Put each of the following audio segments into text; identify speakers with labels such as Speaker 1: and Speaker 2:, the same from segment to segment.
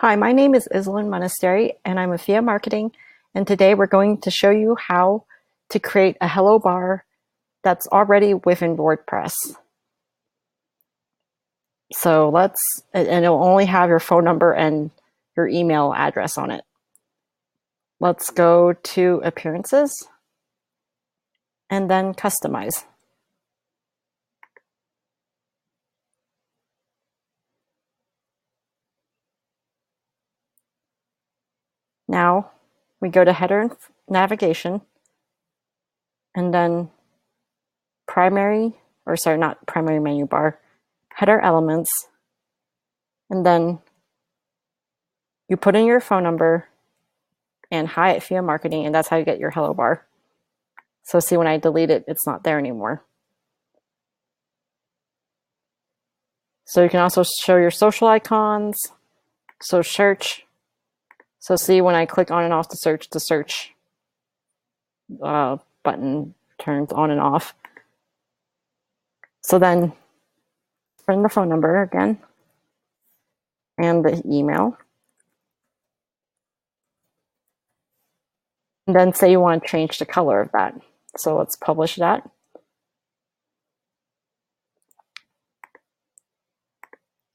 Speaker 1: Hi, my name is Iselin Monastery and I'm with Theia Marketing, and today we're going to show you how to create a hello bar that's already within WordPress. So and it'll only have your phone number and your email address on it. Let's go to Appearances and then Customize. Now we go to Header and Navigation, and then not primary menu bar, Header Elements, and then you put in your phone number and hi at Theia Marketing, and that's how you get your hello bar. So see, when I delete it, it's not there anymore. So you can also show your social icons, so search. So see, when I click on and off the search button turns on and off. So then put in the phone number again and the email. And then say you want to change the color of that. So let's publish that.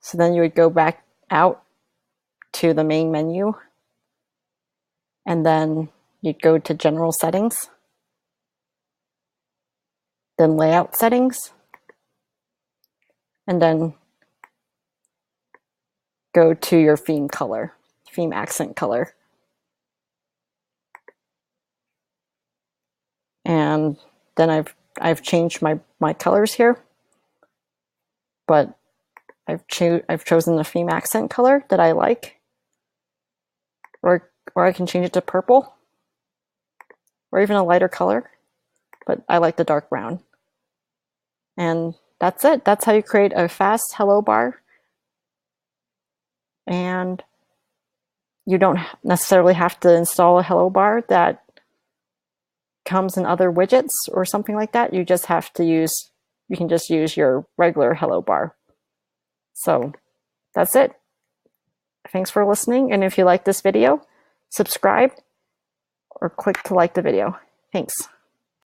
Speaker 1: So then you would go back out to the main menu, and then you'd go to General Settings, then Layout Settings, and then go to your theme accent color. And then I've changed my colors here, but I've chosen the theme accent color that I like, or I can change it to purple, or even a lighter color, but I like the dark brown. And that's it. That's how you create a fast hello bar. And you don't necessarily have to install a hello bar that comes in other widgets or something like that. You can just use your regular hello bar. So that's it. Thanks for listening. And if you like this video, subscribe or click to like the video. Thanks.